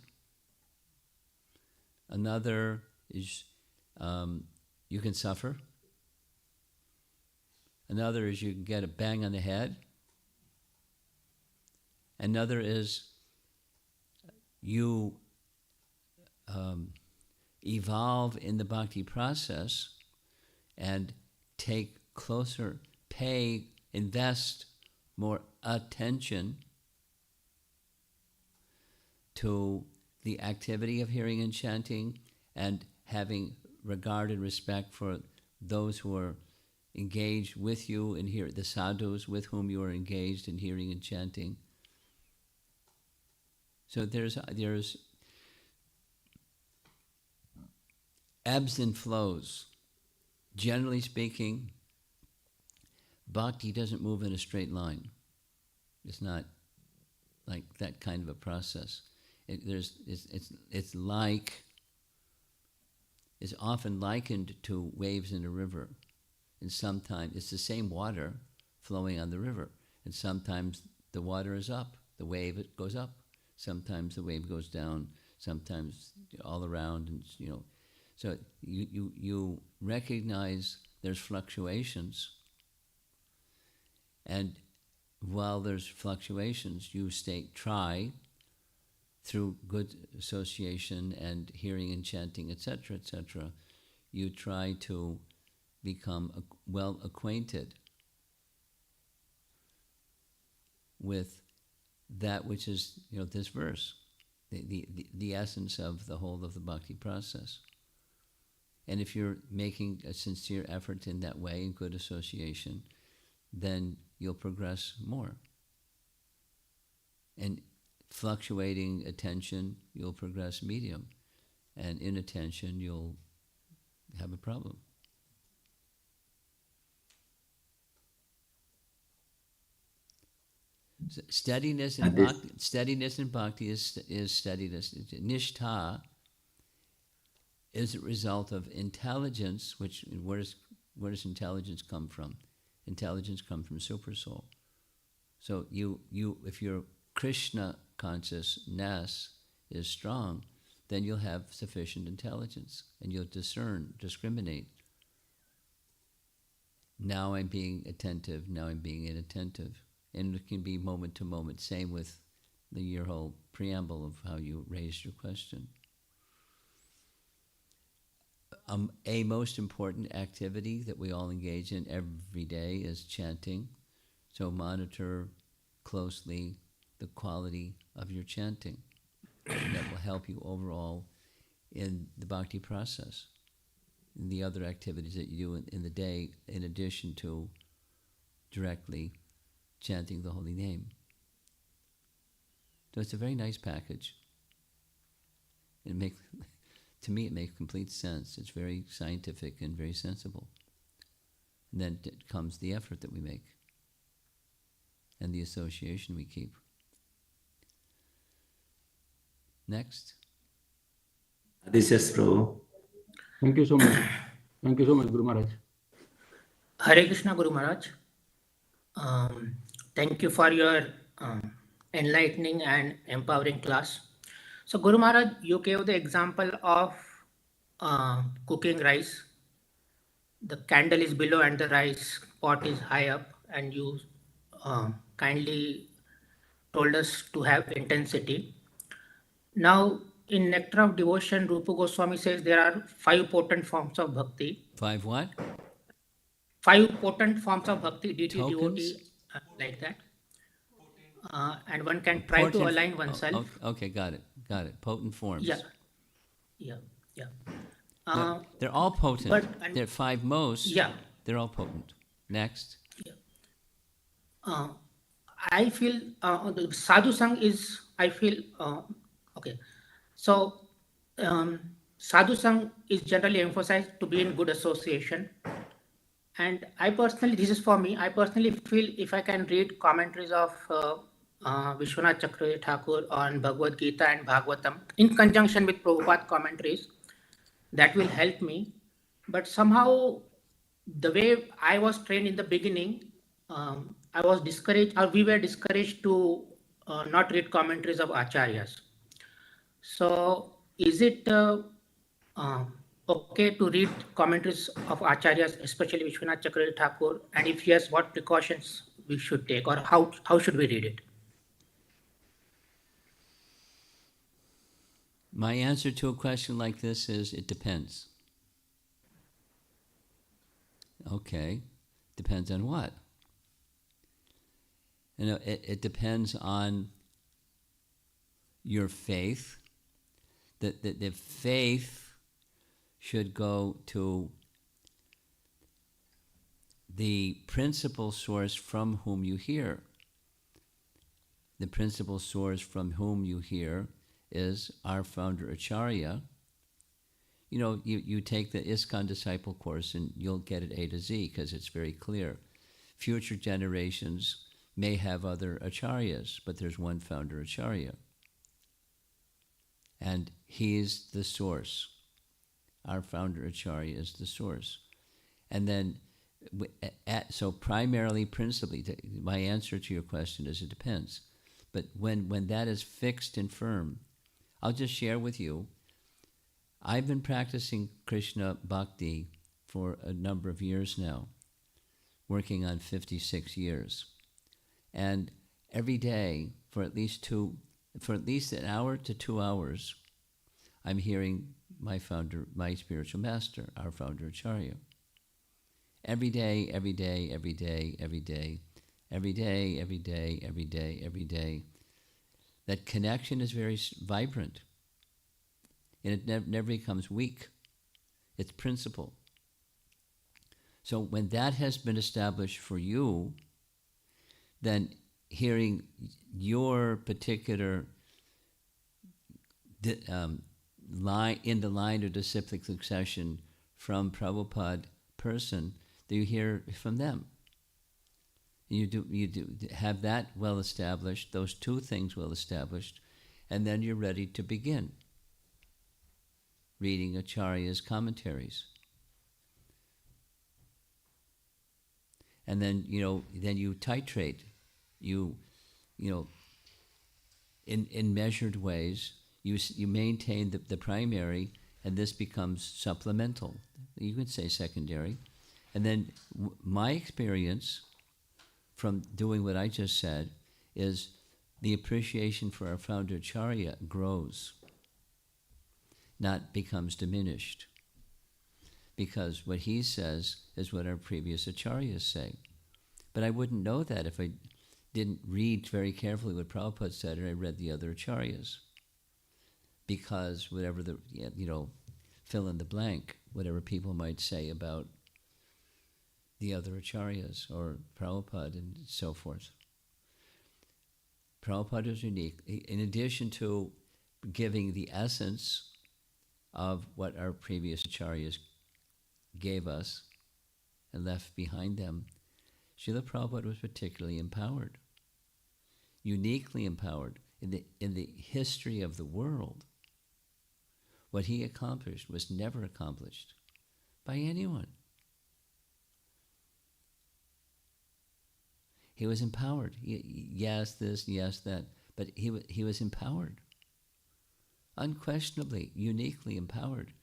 Another is you can suffer. Another is you can get a bang on the head. Another is you evolve in the bhakti process and take closer, invest more attention to the activity of hearing and chanting, and having regard and respect for those who are engaged with you and the sadhus with whom you are engaged in hearing and chanting. So there's ebbs and flows. Generally speaking, bhakti doesn't move in a straight line. It's not like that kind of a process. It's often likened to waves in a river. And sometimes it's the same water flowing on the river. And sometimes the water is up, the wave it goes up. Sometimes the wave goes down. Sometimes all around, and So you recognize there's fluctuations, and while there's fluctuations, you try through good association and hearing and chanting, etc., etc., you try to become well acquainted with that which is, this verse, the essence of the whole of the bhakti process. And if you're making a sincere effort in that way, in good association, then you'll progress more. And fluctuating attention, you'll progress medium. And inattention, you'll have a problem. Steadiness in bhakti, is steadiness. Nishtha is a result of intelligence, where does intelligence come from? Intelligence comes from Supersoul. So if your Krishna consciousness is strong, then you'll have sufficient intelligence and you'll discriminate. Now I'm being attentive, now I'm being inattentive. And it can be moment to moment. Same with your whole preamble of how you raised your question. A most important activity that we all engage in every day is chanting. So monitor closely the quality of your chanting. And that will help you overall in the bhakti process and the other activities that you do in the day, in addition to directly chanting the holy name. So it's a very nice package. To me, it makes complete sense. It's very scientific and very sensible. And then comes the effort that we make and the association we keep. Next. This is Prabhu. Thank you so much. Thank you so much, Guru Maharaj. Hare Krishna, Guru Maharaj. Thank you for your enlightening and empowering class. So, Guru Maharaj, you gave the example of cooking rice. The candle is below and the rice pot is high up, and you kindly told us to have intensity. Now, in Nectar of Devotion, Rupa Goswami says there are 5 potent forms of bhakti. 5 what? 5 potent forms of bhakti, DT, Tokens? devotee, like that. And one can try to align oneself. Okay, got it. Potent forms. Yeah. They're all potent. But They're 5 most. Yeah. They're all potent. Next. I feel the sadhu sang is, I feel, okay. So, sadhu sang is generally emphasized to be in good association. And I personally, this is for me, I personally feel if I can read commentaries of Vishwanath Chakravarti Thakur on Bhagavad Gita and Bhagavatam in conjunction with Prabhupada commentaries, that will help me. But somehow, the way I was trained in the beginning, I was discouraged, or we were discouraged to not read commentaries of acharyas. So, is it okay to read commentaries of acharyas, especially Vishwanath Chakravarti Thakur? And if yes, what precautions we should take, or how should we read it? My answer to a question like this is it depends. Okay, depends on what? It depends on your faith. The faith should go to the principal source from whom you hear. The principal source from whom you hear is our founder Acharya. You take the ISKCON disciple course and you'll get it A to Z because it's very clear. Future generations may have other acharyas, but there's one founder Acharya. And he is the source. Our founder Acharya is the source. And then, so primarily, principally, my answer to your question is it depends. But when that is fixed and firm, I'll just share with you, I've been practicing Krishna Bhakti for a number of years now, working on 56 years. And every day for at least an hour to 2 hours, I'm hearing my founder, my spiritual master, our founder Acharya. Every day, every day, every day, every day, every day, every day, every day, every day. That connection is very vibrant, and it never becomes weak. It's principle. So when that has been established for you, then hearing your particular line in the line of disciplic succession from Prabhupada person, that you hear from them. You do have that well established, those two things well established, and then you're ready to begin reading Acharya's commentaries. And then then you titrate, in measured ways. You maintain the primary, and this becomes supplemental. You could say secondary. And then my experience from doing what I just said is the appreciation for our founder Acharya grows, not becomes diminished. Because what he says is what our previous acharyas say. But I wouldn't know that if I didn't read very carefully what Prabhupada said, or I read the other acharyas. Because whatever fill in the blank, whatever people might say about the other acharyas or Prabhupada and so forth. Prabhupada is unique. In addition to giving the essence of what our previous acharyas gave us and left behind them, Srila Prabhupada was particularly empowered, uniquely empowered in the history of the world. What he accomplished was never accomplished by anyone. He was empowered. Yes, this, yes, that, but he was empowered, unquestionably, uniquely empowered.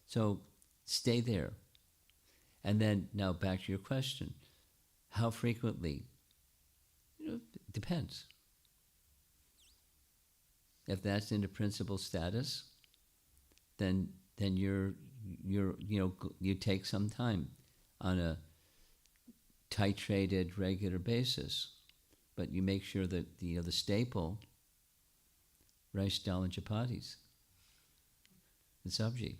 So stay there. And then now back to your question. How frequently? Depends. If that's in the principal status, then you take some time on a titrated regular basis, but you make sure that the staple, rice, dal, and chapatis, the sabji.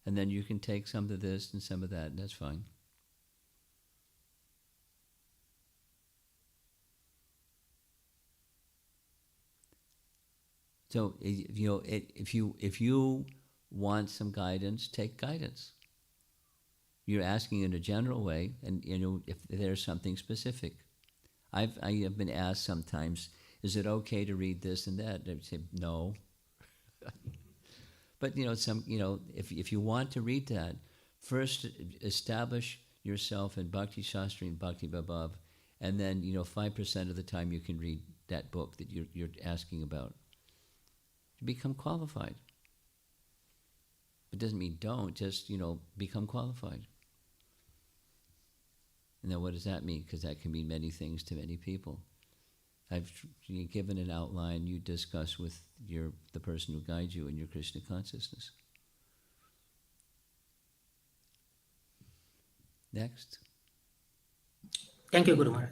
And then you can take some of this and some of that, and that's fine. So if you want some guidance, take guidance. You're asking in a general way, and if there's something specific. I have been asked sometimes, is it okay to read this and that? I would say no. But if you want to read that, first establish yourself in Bhakti Shastri and Bhakti Vaibhav, and then 5% of the time you can read that book that you're asking about. To become qualified. It doesn't mean don't, just become qualified. And then what does that mean? Because that can mean many things to many people. I've given an outline you discuss with the person who guides you in your Krishna consciousness. Next. Thank you, Guru Maharaj.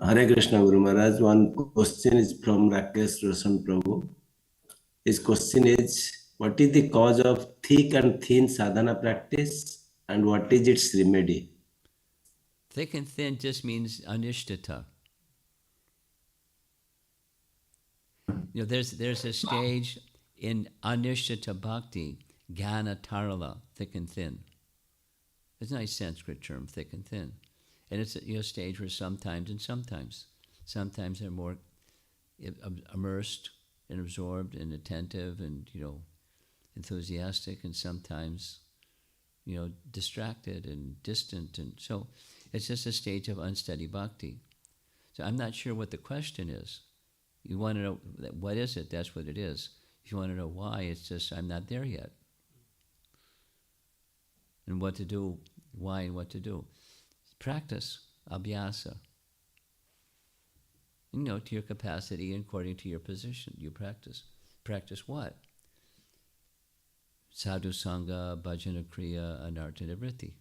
Hare Krishna Guru Maharaj. One question is from Rakesh Roshan Prabhu. His question is, what is the cause of thick and thin sadhana practice, and what is its remedy? Thick and thin just means anishtata. There's a stage in anishtata bhakti, Ghana Tarala, thick and thin. It's a nice Sanskrit term, thick and thin. And it's a stage where sometimes they're more immersed and absorbed and attentive and enthusiastic, and sometimes distracted and distant, and so it's just a stage of unsteady bhakti. So I'm not sure what the question is. You want to know what is it? That's what it is. If you want to know why, it's just I'm not there yet. and what to do, why and what to do. Practice, abhyasa. To your capacity and according to your position, you practice. Practice what? Sadhu Sangha, Bhajana Kriya, Anartha Nivritti.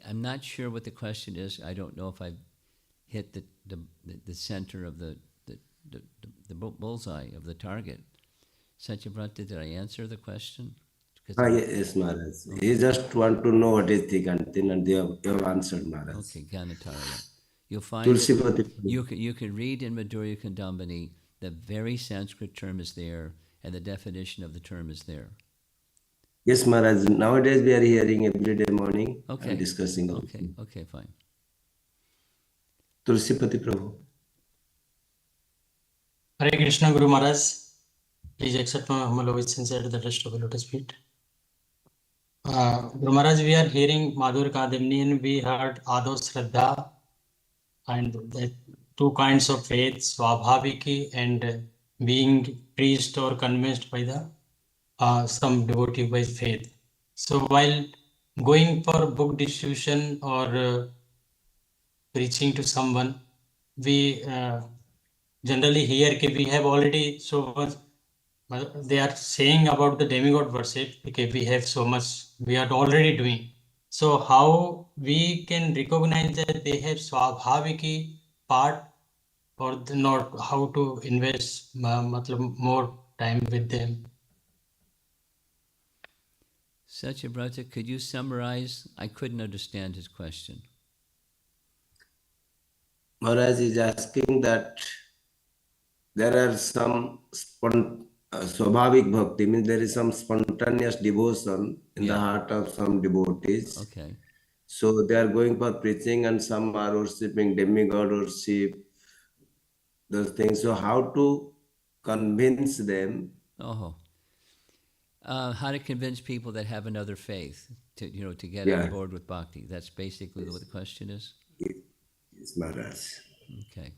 I'm not sure what the question is. I don't know if I hit the center of the bullseye of the target. Satyavrata, did I answer the question? Yes, Maharaj. He just want to know what is Tikantin, and you have answered, Maharaj. Okay, Ganatarya. You'll find Tulsipati. you can read in Madhurya Kandambani, the very Sanskrit term is there, and the definition of the term is there. Yes, Maharaj. Nowadays we are hearing every day morning Okay. and discussing. Okay, fine. Tulsipati Prabhu. Hare Krishna Guru Maharaj. Please accept my humble obeisance at the rest of the lotus feet. Guru Maharaj, we are hearing Madhur Kadamni and we heard Ado Shraddha and the two kinds of faith, Swabhaviki and being preached or convinced by the some devotee by faith. So while going for book distribution or preaching to someone, we generally hear that we have already so much. They are saying about the demigod worship, okay, we have so much, we are already doing. So how we can recognize that they have Swabhaviki part or not, how to invest more time with them? Satyavrata, could you summarize? I couldn't understand his question. Maharaj is asking that there are some Swabhavik Bhakti, means there is some spontaneous devotion in the heart of some devotees. Okay. So they are going for preaching and some are worshipping demigod worship, those things. So how to convince them? How to convince people that have another faith to get on board with bhakti. That's basically what the question is? Yes, Maharaj. Okay.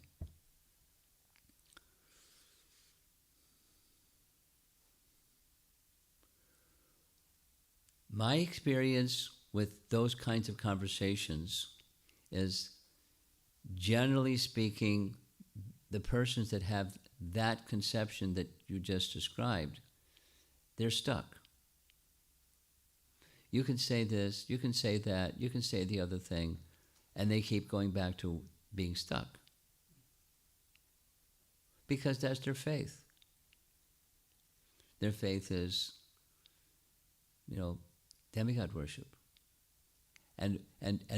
My experience with those kinds of conversations is, generally speaking, the persons that have that conception that you just described, they're stuck. You can say this, you can say that, you can say the other thing, and they keep going back to being stuck. Because that's their faith. Their faith is, demigod worship. And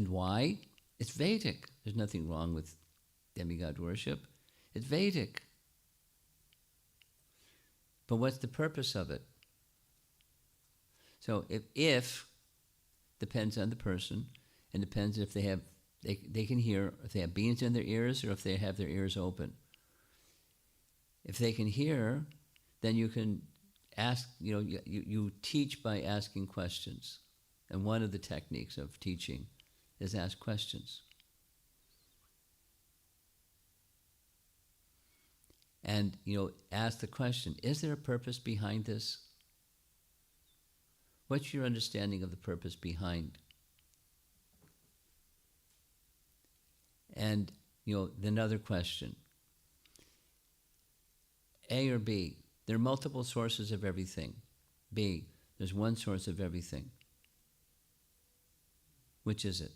why? It's Vedic. There's nothing wrong with demigod worship. It's Vedic. But what's the purpose of it? So if depends on the person, and depends if they can hear, if they have beans in their ears or if they have their ears open. If they can hear, then you can ask, you teach by asking questions. And one of the techniques of teaching is ask questions. And, ask the question, is there a purpose behind this? What's your understanding of the purpose behind? And, another question. A or B? There are multiple sources of everything. B, there's one source of everything. Which is it?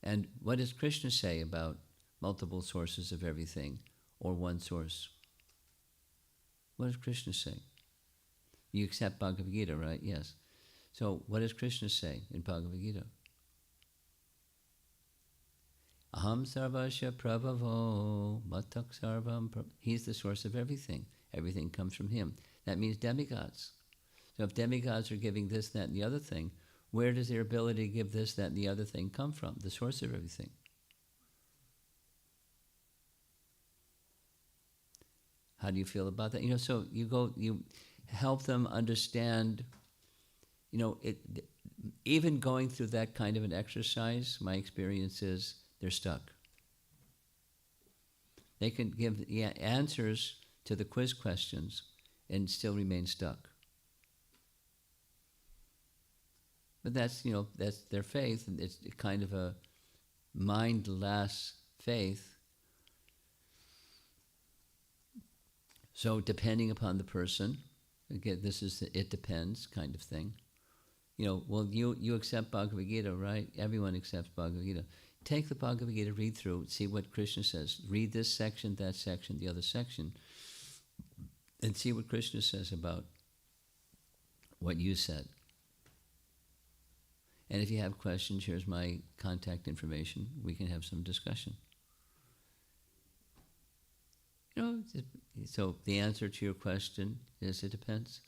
And what does Krishna say about multiple sources of everything or one source? What does Krishna say? You accept Bhagavad Gita, right? Yes. So what does Krishna say in Bhagavad Gita? Aham sarvasya prabhavo matak sarvam. He's the source of everything. Everything comes from him. That means demigods. So if demigods are giving this, that, and the other thing, where does their ability to give this, that, and the other thing come from? The source of everything. How do you feel about that? So you help them understand, even going through that kind of an exercise, my experience is they're stuck. They can give answers to the quiz questions and still remain stuck. But that's, that's their faith, and it's kind of a mindless faith. So depending upon the person, again, this is the it depends kind of thing. Well, you accept Bhagavad Gita, right? Everyone accepts Bhagavad Gita. Take the Bhagavad Gita, read through, see what Krishna says. Read this section, that section, the other section, and see what Krishna says about what you said. And if you have questions, here's my contact information. We can have some discussion. So the answer to your question is it depends.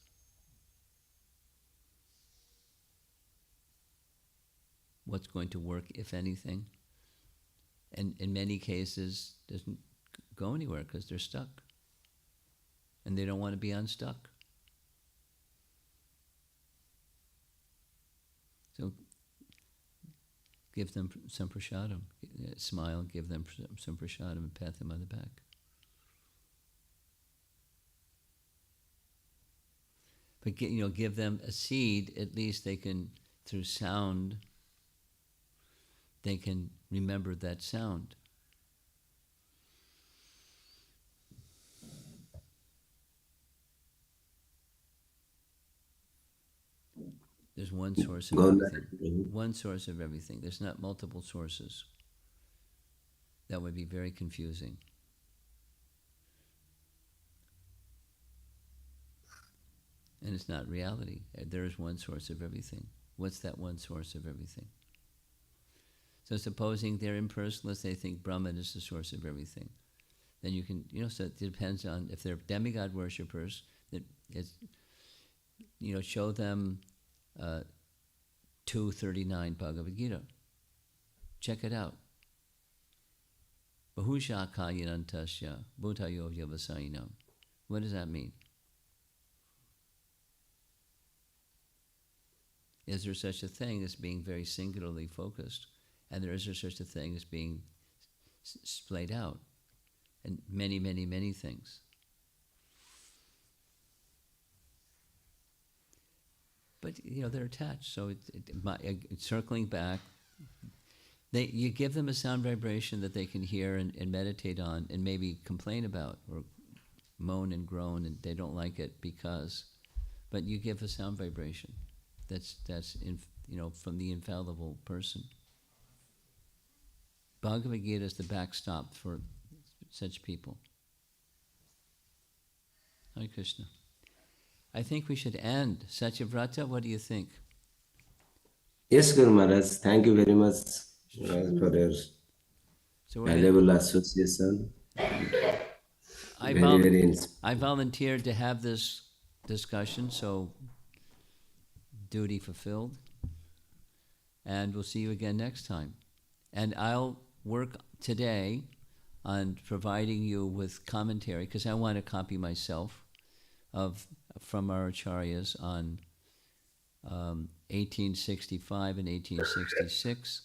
What's going to work, if anything? And in many cases, doesn't go anywhere because they're stuck. And they don't want to be unstuck. So give them some prasadam. Smile, give them some prasadam, and pat them on the back. But give them a seed. At least they can, through sound, they can remember that sound. There's one source of everything. One source of everything. There's not multiple sources. That would be very confusing. And it's not reality. There is one source of everything. What's that one source of everything? So supposing they're impersonalists, they think Brahman is the source of everything. Then you can, so it depends on, if they're demigod worshippers, that it's, show them 239 Bhagavad Gita. Check it out. Bahusha kayanantasya bhutayo vyavasainam. What does that mean? Is there such a thing as being very singularly focused? And is there such a thing as being splayed out? And many, many, many things. But, they're attached. So circling back, you give them a sound vibration that they can hear and meditate on and maybe complain about or moan and groan and they don't like it because, but you give a sound vibration that's from the infallible person. Bhagavad Gita is the backstop for such people. Hare Krishna. I think we should end. Satyavrata, what do you think? Yes, Guru Maharaj. Thank you very much for your valuable association. I volunteered to have this discussion, so duty fulfilled. And we'll see you again next time. And I'll work today on providing you with commentary, because I want a copy myself from our acharyas on 1865 and 1866.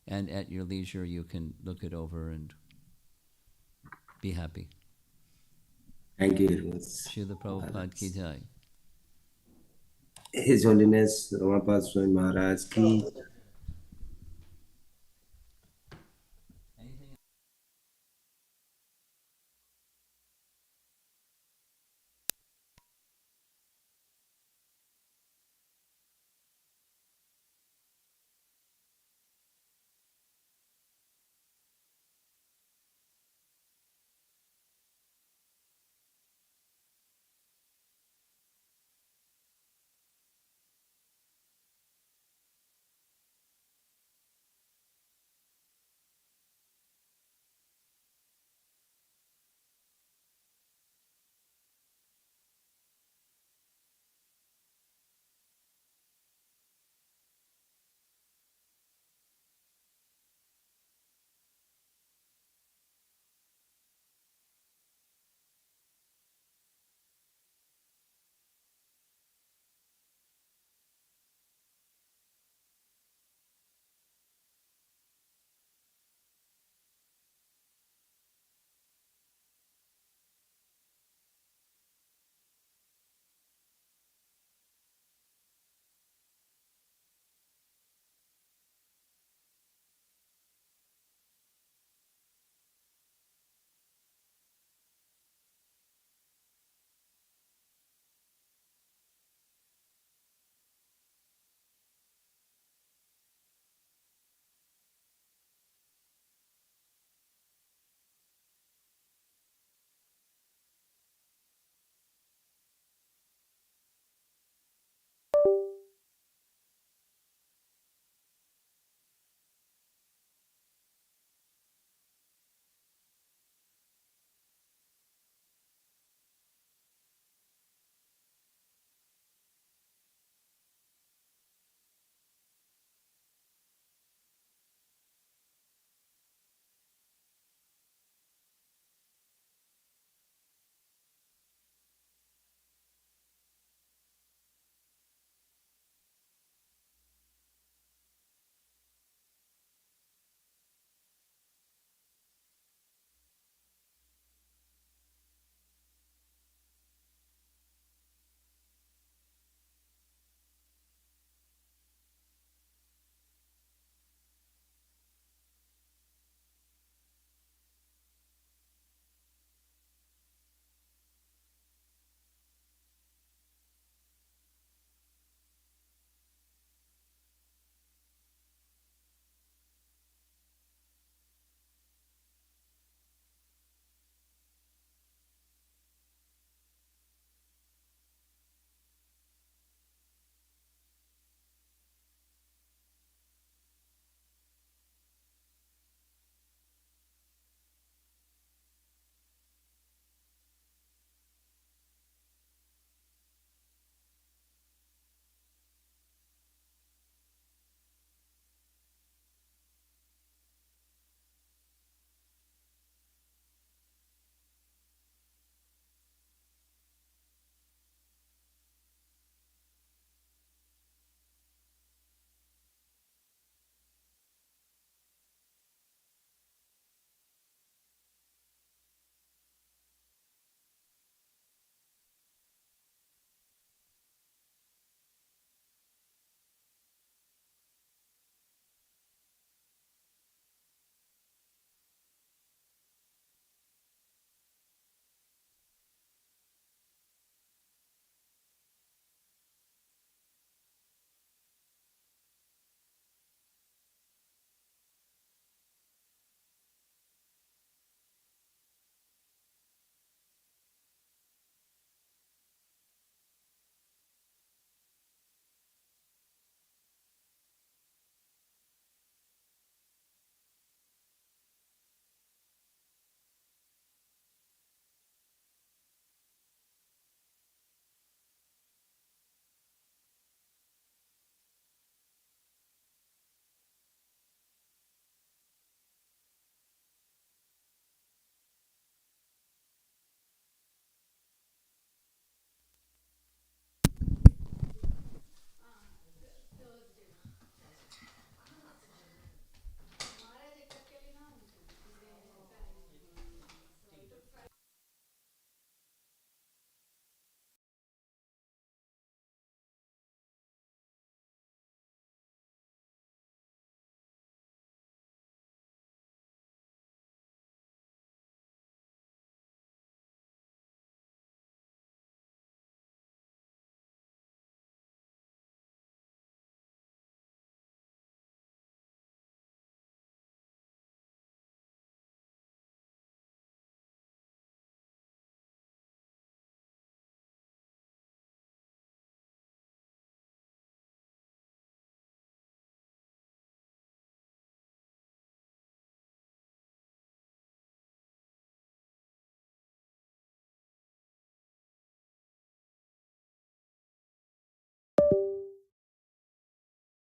And at your leisure, you can look it over and be happy. Thank you very much. Srila Prabhupada Ki Jai. His Holiness Ramapad Swami Maharaj Ki